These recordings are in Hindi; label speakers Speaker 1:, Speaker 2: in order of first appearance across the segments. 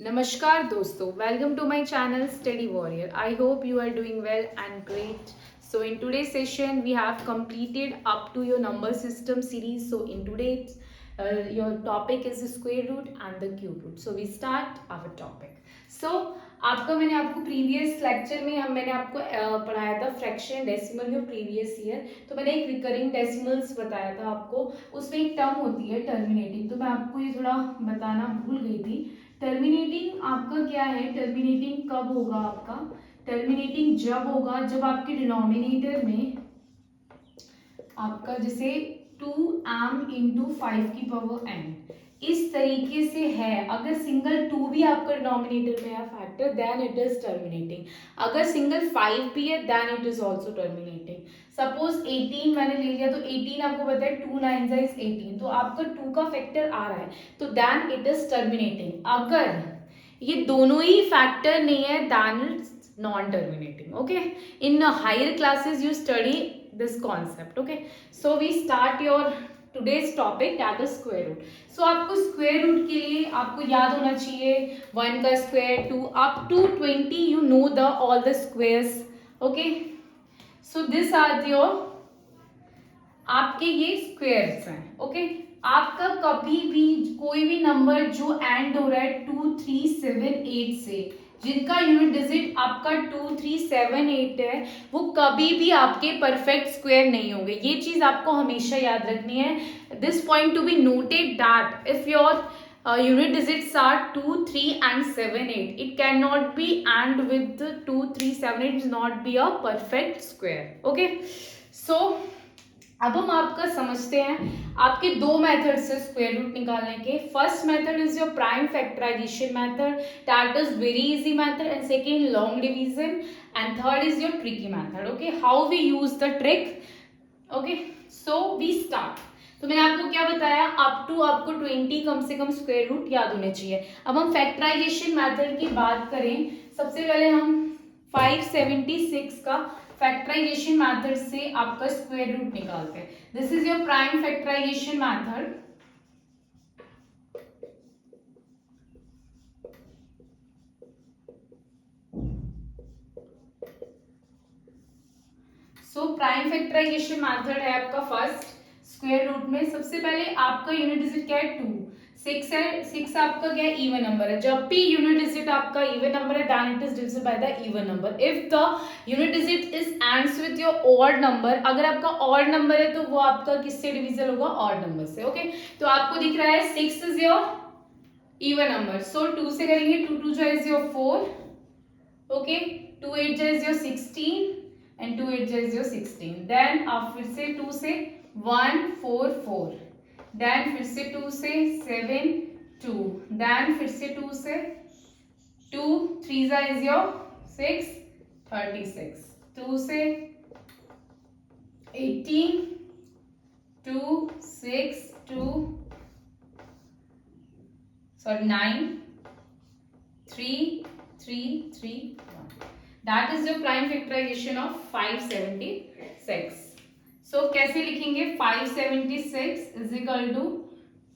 Speaker 1: नमस्कार दोस्तों, welcome to my channel Study Warrior. I hope you are doing well and great. So in today's session we have completed up to your number system series. So in today's your topic is the square root and the cube root. So we start our topic. So मैंने आपको प्रीवियस लेक्चर में मैंने आपको पढ़ाया था फ्रैक्शन डेसिमल में प्रीवियस ईयर. तो मैंने एक रिकरिंग डेसिमल्स बताया था आपको. उसमें एक टर्म होती है टर्मिनेटिंग. तो मैं आपको ये थोड़ा बताना भूल गई थी. टर्मिनेटिंग आपका क्या है? टर्मिनेटिंग कब होगा आपका? टर्मिनेटिंग जब होगा जब आपके डिनोमिनेटर में आपका जैसे 2m इंटू 5 की पावर n इस तरीके से है. अगर सिंगल 2 भी आपका डिनोमिनेटर में है factor, then it is terminating. अगर सिंगल 5 भी है, then it is also terminating. Suppose 18 मैंने ले लिया, तो 18 आपको पता है 2 9 इज 18, तो आपका 2 का फैक्टर आ रहा है, तो देन इट इज टर्मिनेटिंग. अगर ये दोनों ही फैक्टर नहीं है, then it's non terminating. Okay, in higher classes you study this concept. Okay, so we start your today's topic, that is square root. So आपको square root के लिए आपको याद होना चाहिए 1 का square, 2 up to 20 you know the all the squares. Okay, so this are your आपके ये स्क्वायर्स हैं. ओके, आपका कभी भी कोई भी नंबर जो एंड हो रहा है 2 3 7 8 से, जिनका यूनिट डिजिट आपका 2 3 7 8 है, वो कभी भी आपके परफेक्ट स्क्वायर नहीं होंगे. ये चीज आपको हमेशा याद रखनी है. This point to be noted that if your unit digits are 2 3 and 7 8, it cannot be and with 2 3 7 8 is not be a perfect square. Okay, so अब हम आपका समझते हैं आपके दो मेथड से स्क्वायर रूट निकालने के. First method is your prime factorisation method, that is very easy method, and second long division, and third is your tricky method. Okay, how we use the trick. Okay, so we start. तो मैंने आपको क्या बताया, अप टू आपको 20 कम से कम स्क्वायर रूट याद होने चाहिए. अब हम फैक्टराइजेशन मेथड की बात करें, सबसे पहले हम 576 का फैक्टराइजेशन मेथड से आपका स्क्वायर रूट निकालते हैं. This is your prime factorisation method. So prime factorisation method है आपका फर्स्ट. स्क्वायर रूट में सबसे पहले आपका यूनिट डिजिट क्या है 2, 6 है. 6 आपका क्या है? इवन नंबर है. जब भी यूनिट डिजिट आपका इवन नंबर है, then it is divisible by the even number. If the unit digit is ends with your odd number, अगर आपका ऑड नंबर है तो वो आपका किससे डिविजिबल होगा? ऑड नंबर से. ओके, तो आपको दिख रहा है 6 is your even number, so 2 से करेंगे. 2 2 is your 4. Okay, 2 8 is your 16 and 2 8 is your 16. Then आप फिर से 2 से 1 4 4, देन फिर से 2 से 7 2, देन फिर से 2 से 2 3 इज योर 6 36, 2 से 18 2 6 2 sorry 9 3 3 3 1. That is the prime factorization of 576. So कैसे लिखेंगे? 576 is equal to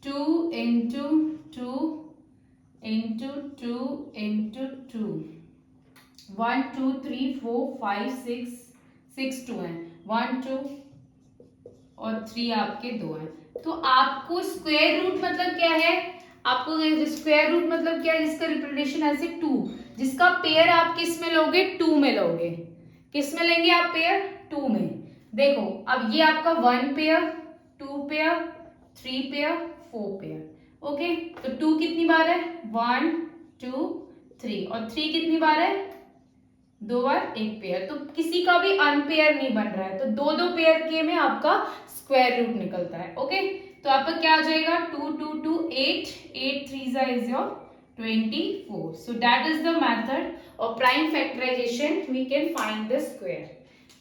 Speaker 1: 2 into 2 into 2 into 2. 1 2 3 4 5 6 6 2 है. 1 2 और 3 आपके 2 है. तो आपको स्क्वायर रूट मतलब क्या है? आपको स्क्वायर रूट मतलब क्या है? जिसका रिप्रेजेंटेशन ऐसे 2, जिसका पेयर आप किस में लोगे? 2 में लोगे. किस में लेंगे आप पेयर? 2 में. देखो, अब ये आपका 1 pair, 2 pair, 3 pair, 4 pair. Okay, तो 2 कितनी बार है? 1 2 3, और 3 कितनी बार है? 2 बार, 1 पेयर. तो किसी का भी अनपेयर नहीं बन रहा है, तो 2 2 पेयर के में आपका स्क्वायर रूट निकलता है. ओके, तो आपका क्या आ जाएगा? 2 2 2 8 8 3 is your 24. So that is the method of prime factorization. We can find the square.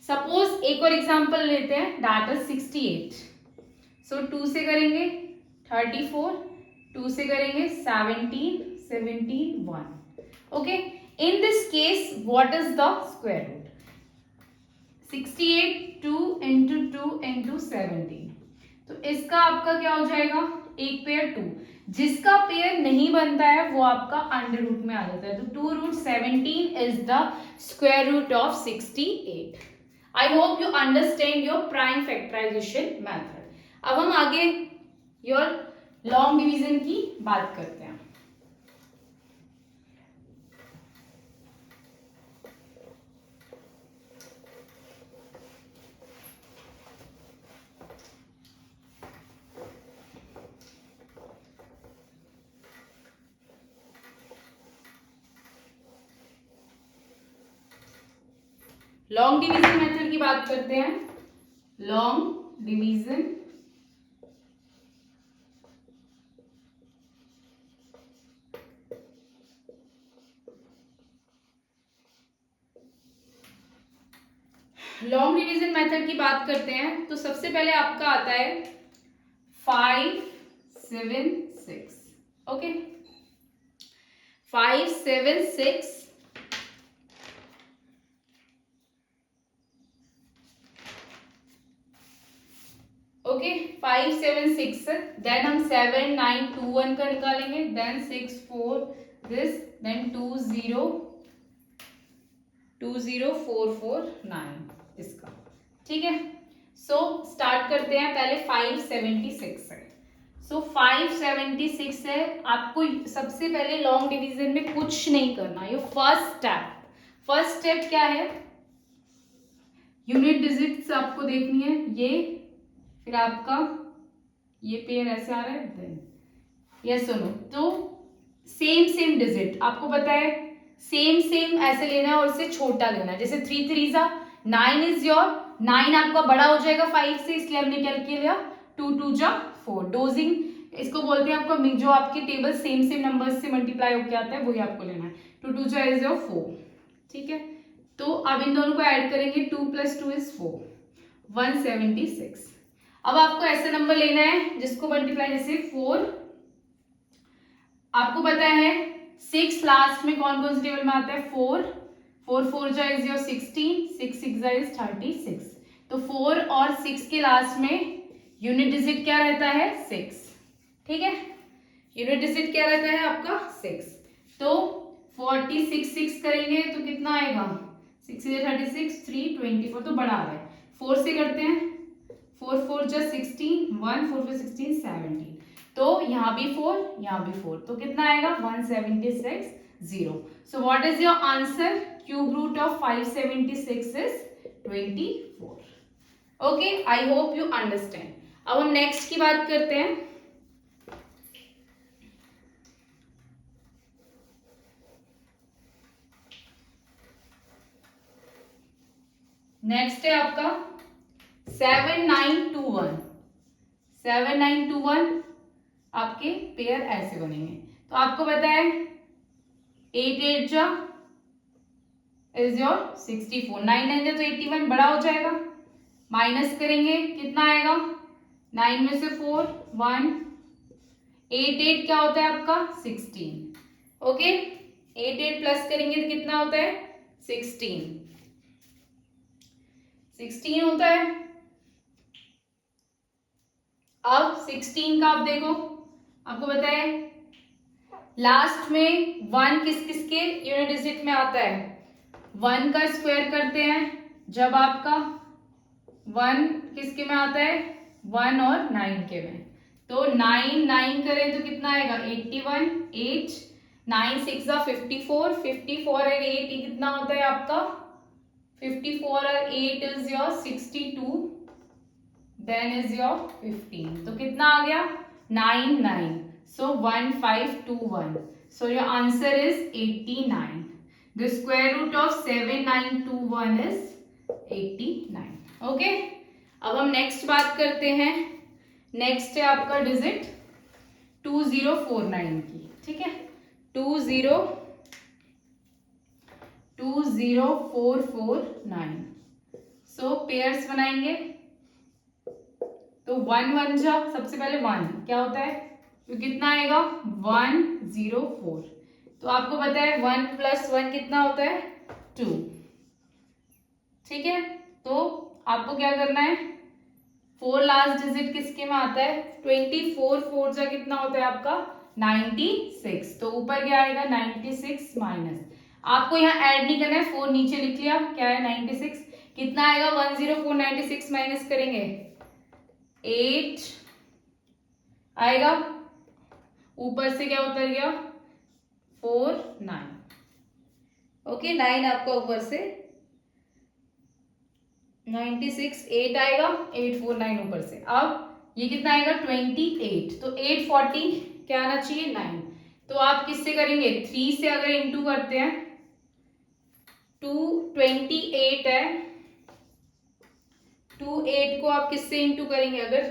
Speaker 1: Suppose एक और एग्जाम्पल लेते हैं, that is 68. So 2 से करेंगे 34, 2 से करेंगे 17 17 1. Okay, in this case what is the square root? 68 2 into 2 into 17. तो इसका आपका क्या हो जाएगा? एक पेयर 2, जिसका पेयर नहीं बनता है वो आपका अंडर रूट में आ जाता है। तो 2√17 is the square root of 68। I hope you understand your prime factorisation method. अब हम आगे योर लॉन्ग डिवीजन की बात करते हैं। लॉन्ग डिवीजन मेथड की बात करते हैं। Long division long division method की बात करते हैं तो सबसे पहले आपका आता है 5, 7, 6। Okay, 5, 7, 6 okay, 5, 7, 6। देन हम 7, 9, 2, 1 का निकालेंगे। देन 6, 4 दिस, देन 2, 0, 2, 0, 4, 4, 9 इसका। ठीक है, सो स्टार्ट करते हैं। पहले 576 है। सो 576 है। आपको सबसे पहले लॉन्ग डिवीजन में कुछ नहीं करना। ये फर्स्ट स्टेप क्या है, यूनिट डिजिट्स आपको देखनी है। ये फिर आपका ये पेयर ऐसे आ रहा है, देन यस और नो। तो सेम डिजिट आपको पता है, सेम ऐसे लेना है और इससे छोटा लेना है। जैसे 3 3 9 इज योर 9 आपका बड़ा हो जाएगा 5 से, इसलिए हमने क्या लिया 2 2 4। डोजिंग इसको बोलते हैं आपका, जो आपके टेबल सेम नंबर्स से मल्टीप्लाई होकर आता है वही आपको लेना है। 2 2 इज योर 4। ठीक है, तो अब इन दोनों को ऐड करेंगे। 2 + 2 इज 4, 176। अब आपको ऐसा नंबर लेना है जिसको मल्टीप्लाई, जैसे 4 आपको पता है 6 लास्ट में कौन कौन से टेबल में आता है, 4 4 4 जा इज योर 16, 6 6 जा इज 36। तो 4 और 6 के लास्ट में यूनिट डिजिट क्या रहता है, 6। ठीक है, यूनिट डिजिट क्या रहता है आपका, 6। तो 46 6 करेंगे तो कितना आएगा, 6 से 36, 3 24। तो बड़ा आ रहा है। 4 से करते हैं, 4 4 जा 16, 1 4 4 16 17। तो यहाँ भी 4, यहाँ भी 4, तो कितना आएगा 176 0। So what is your answer, cube root of 576 is 24। Okay, I hope you understand. अब हम नेक्स्ट की बात करते हैं। नेक्स्ट है आपका 7921। 7921 आपके पेयर ऐसे बनेंगे। तो आपको पता है 8 8 जा इज योर 64, 9 9 जा तो 81, बड़ा हो जाएगा। माइनस करेंगे कितना आएगा, 9 में से 4 1, 8 8 क्या होता है आपका 16। ओके, 8 8 प्लस करेंगे तो कितना होता है 16 होता है। अब 16 का आप देखो, आपको पता है लास्ट में 1 किस किस के यूनिट डिजिट में आता है, 1 का स्क्वायर करते हैं जब आपका 1 किसके में आता है, 1 और 9 के में। तो 9 9 करें तो कितना आएगा 81, 8 9 6 54, 54 और 8 कितना होता है आपका 54 और 8 is your 62, then is your 15। तो कितना आ गया 9 9, so 1521। So your answer is 89। The square root of 7921 is 89। Okay, अब हम नेक्स्ट बात करते हैं। नेक्स्ट है आपका डिजिट 2049 की। ठीक है, 20449। सो पेयर्स बनाएंगे। तो 1 1 जा, सबसे पहले 1 क्या होता है, तो कितना आएगा 104। तो आपको पता है 1 + 1 कितना होता है 2। ठीक है, तो आपको क्या करना है 4 लास्ट डिजिट किसके में आता है? 24 4 जा कितना होता है आपका? 96। तो ऊपर क्या आएगा? 96 माइनस, आपको यहाँ ऐड नहीं करना है, 4 नीचे लिख लिया, क्या है 96, कितना आएगा? 104 96 माइनस करेंगे 8 आएगा, ऊपर से क्या उतर गया? 4 9। ओके 9 आपका ऊपर से 96 8 आएगा, 849 ऊपर से। अब ये कितना आएगा? 28। तो 840 क्या आना चाहिए? 9। तो आप किससे करेंगे? 3 से अगर इंटू करते हैं, 228 है, 28 को आप किससे इंटू करेंगे? अगर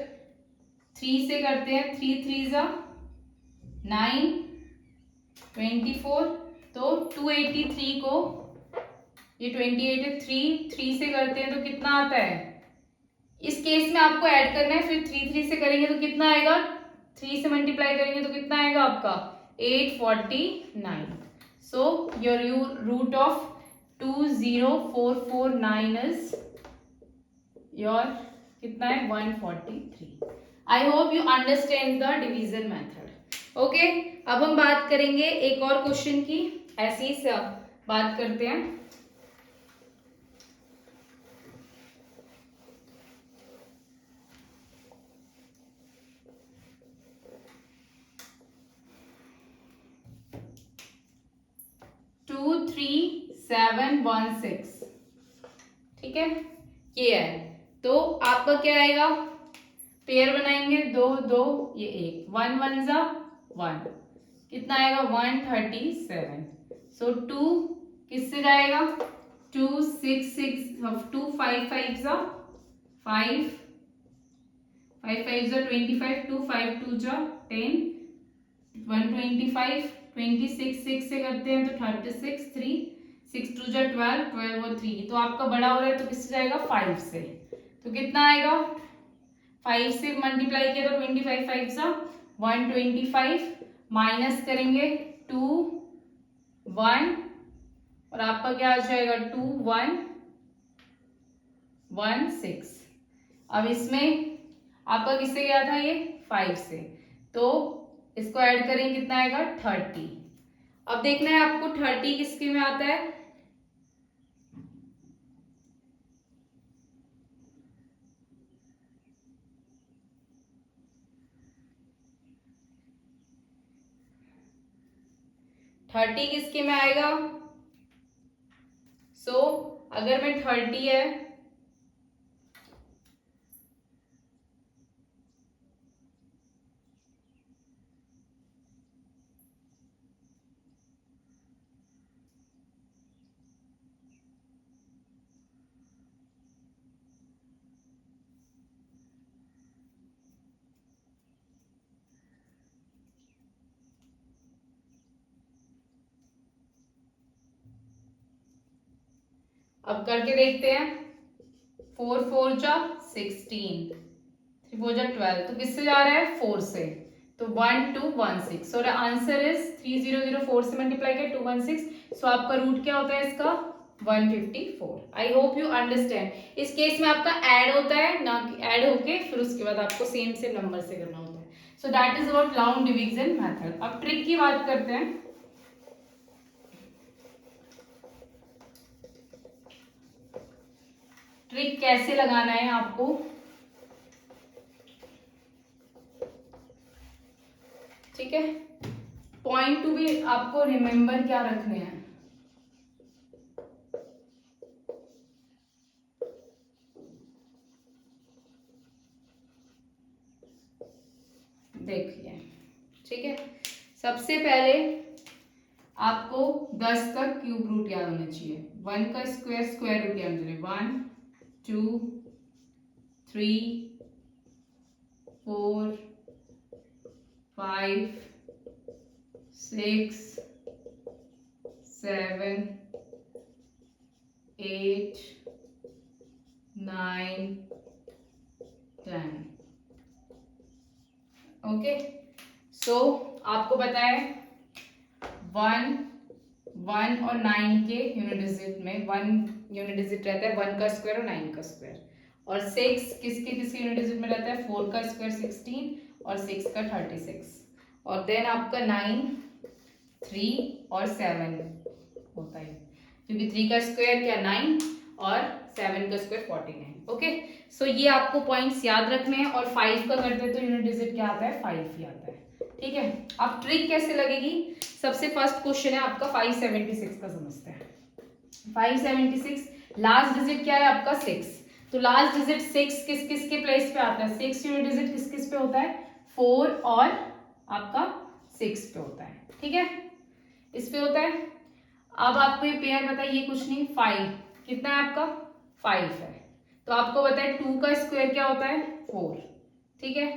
Speaker 1: 3 से करते हैं, 3 3 जा 9 24, तो 283 को, ये 28 है, 3 से करते हैं तो कितना आता है? इस केस में आपको ऐड करना है, फिर 3 से करेंगे तो कितना आएगा? 3 से मल्टीप्लाई करेंगे तो कितना आएगा आपका? 849। So your root of 20449 is your कितना है? 143। I hope you understand the division method. Okay, अब हम बात करेंगे एक और क्वेश्चन की, ऐसे ही बात करते हैं। टू 3 7 1 6, ठीक है, ये है। तो आपका क्या आएगा? पेयर बनाएंगे, 2 2, ये 1, 1 1 जा 1, कितना आएगा? 137। सो 2 किससे जाएगा? 2 6 6 2 5 5 जा 5 5 5 जा 25, 2 5 2 जा 10, 125, 26 6 से करते हैं तो 36, 3 6 2 जा 12, 12 और 3, तो आपका बड़ा हो रहा है तो किससे जाएगा? 5 से। तो कितना आएगा? 5 से मल्टीप्लाई किया तो 25 5 जा 125, माइनस करेंगे 2 1, और आपका क्या आ जाएगा? 2 1 1 6। अब इसमें आपका किससे गया था? ये 5 से, तो इसको ऐड करेंगे, कितना आएगा? 30। अब देखना है आपको 30 किसके में आता है? थर्टी किसके में आएगा? सो अगर मैं 30 है, अब करके देखते हैं। 4 4 जा 16, 3 4 जा 12, तो किससे जा रहा है? 4 से, तो 1216। सो द आंसर इज 3004 से मल्टीप्लाई किया 216। सो आपका रूट क्या होता है इसका? 154। आई होप यू अंडरस्टैंड। इस केस में आपका ऐड होता है ना, ऐड होके फिर उसके बाद आपको सेम सेम नंबर से करना होता है। So that is about round division method. अब ट्रिक की बात करते हैं। ट्रिक कैसे लगाना है आपको? ठीक है, पॉइंट टू भी आपको रिमेंबर क्या रखने हैं। देखिए, ठीक है, सबसे पहले आपको 10 तक क्यूब रूट याद होना चाहिए। 1 का स्क्वायर स्क्वायर रूट याद होना चाहिए। 1 2 3 4 5 6 7 8 9 10। ओके, सो आपको पता है 1 1 और 9 के यूनिट डिजिट में 1 यूनिट डिजिट रहता है, 1 का स्क्वायर और 9 का स्क्वायर। और 6 किसके किसके यूनिट डिजिट में रहता है, 4 का स्क्वायर 16 और 6 का 36, और देन आपका 9, 3 और 7 होता है, क्योंकि 3 का स्क्वायर क्या 9 और 7 का स्क्वायर 49। ओके, सो ये आपको पॉइंट्स याद रखने हैं। और 5 का करते हैं तो यूनिट डिजिट क्या आता है, 5 ही आता है। ठीक है, अब ट्रिक कैसे लगेगी, सबसे फर्स्ट क्वेश्चन है आपका 576 का, समझते हैं। 576 लास्ट डिजिट क्या है आपका 6, तो लास्ट डिजिट 6 किस किस के प्लेस पे आता है, 6 यूनिट डिजिट किस किस पे होता है, 4 और आपका 6 पे होता है। ठीक है, इस पे होता है। अब आपको ये पेयर बताइए, कुछ नहीं, 5 कितना है आपका 5 है, तो आपको बताए 2 का स्क्वायर क्या होता है 4। ठीक है,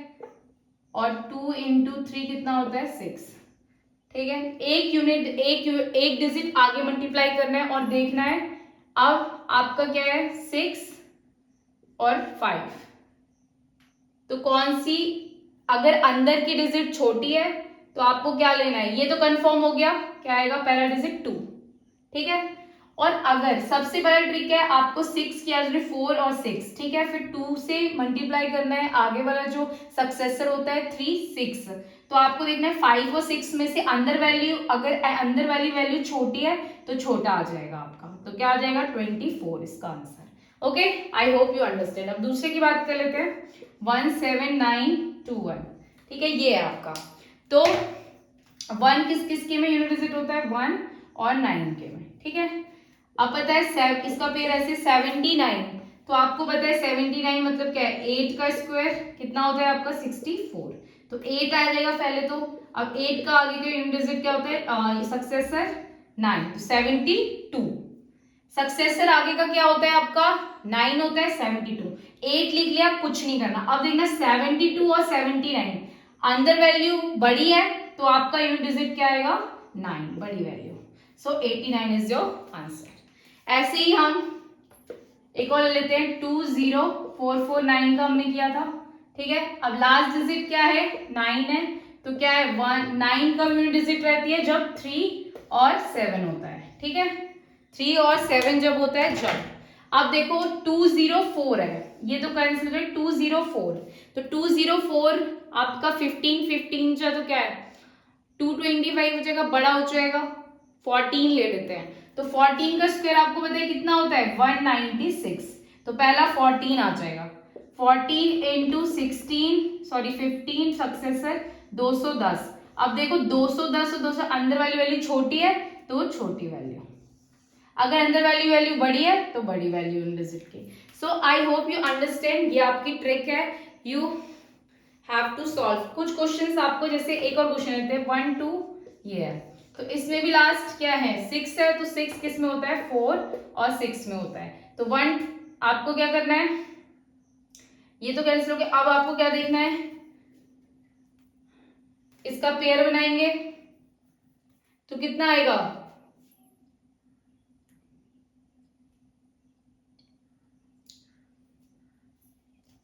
Speaker 1: और 2 इंटू 3 कितना होता है 6। ठीक है, एक यूनिट एक डिजिट आगे मल्टीप्लाई करना है और देखना है अब आपका क्या है 6 और 5, तो कौन सी, अगर अंदर की डिजिट छोटी है तो आपको क्या लेना है, ये तो कंफर्म हो गया, क्या आएगा पहला डिजिट 2। ठीक है, और अगर सबसे बड़ा ट्रिक है आपको 6 किया 4 और 6, ठीक है, फिर 2 से मल्टीप्लाई करना है, आगे वाला जो सक्सेसर होता है 3 6, तो आपको देखना है 5 और 6 में से अंदर वैल्यू, अगर अंदर वाली वैल्यू छोटी है तो छोटा आ जाएगा आपका, तो क्या आ जाएगा 24 इसका answer. Okay, I hope you understand. अब दूसरे की बात कर लेते हैं, 17921। ठीक है, ये है आपका, तो 1 किस किस के में यूनिट डिजिट होता है, 1 और 9 के में। ठीक है, अब पता है इसका पेयर ऐसे 79, तो आपको पता है 79 मतलब क्या है, 8 का स्क्वायर कितना होता है आपका 64, तो 8 आ जाएगा पहले तो। अब 8 का आगे का यूनिट डिजिट क्या होता है, सक्सेसर 9, तो 72। सक्सेसर आगे का क्या होता है आपका 9 होता है, 72, 8 लिख लिया, कुछ नहीं करना। अब देखना 72 और 79 अंदर वैल्यू बड़ी है, तो आपका यूनिट डिजिट क्या आएगा 9, बड़ी value, so 89 is your answer. ऐसे ही हम एक और लेते हैं, 20449 का हमने किया था। ठीक है, अब लास्ट डिजिट क्या है 9 है, तो क्या है 9 का यूनिट डिजिट रहती है जब 3 और 7 होता है। ठीक है, 3 और 7 जब होता है जब, अब देखो 204 है, ये तो कैंसिल कर, 204, तो 204 आपका 15 15 जा तो क्या है 225 हो जाएगा, बड़ा हो जाएगा, 14 ले लेते हैं, तो 14 का स्क्वायर आपको पता है कितना होता है 196, तो पहला 14 आ जाएगा, 14 इंटू 16 सॉरी 15 सक्सेसर 210। अब देखो 210 और 200 अंदर वाली वैल्यू छोटी है तो छोटी वैल्यू, अगर अंदर वाली वैल्यू बड़ी है तो बड़ी वैल्यू इन डिजिट की। सो आई होप यू अंडरस्टैंड, ये आपकी ट्रिक है, यू हैव टू सॉल्व। कुछ क्वेश्चंस आपको, जैसे एक और क्वेश्चन लेते हैं 1 2, ये है, तो इसमें भी लास्ट क्या है 6 है, तो 6 किस में होता है 4 और 6 में होता है, तो 1 आपको क्या करना है, ये तो कैंसिल हो गया। अब आपको क्या देखना है, इसका पेयर बनाएंगे तो कितना आएगा,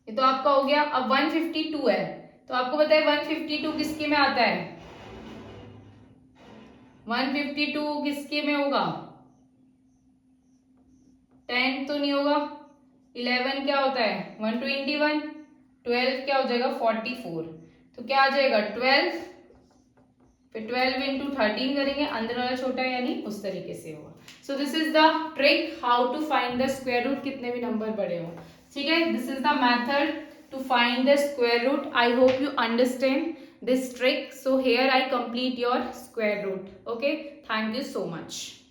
Speaker 1: ये तो आपका हो गया। अब 152 है, तो आपको पता है 152 किसके में आता है, 152 किसके में होगा, 10 तो नहीं होगा, 11 क्या होता है 121, 12 क्या हो जाएगा 44, तो क्या आ जाएगा 12, फिर 12 इंटू 13 करेंगे, अंदर वाला छोटा है यानी उस तरीके से होगा। So this is the trick how to find the square root, कितने भी नंबर बड़े हो। ठीक है, this is the method to find the square root. I hope you understand this trick. So here I complete your square root. Okay, thank you so much.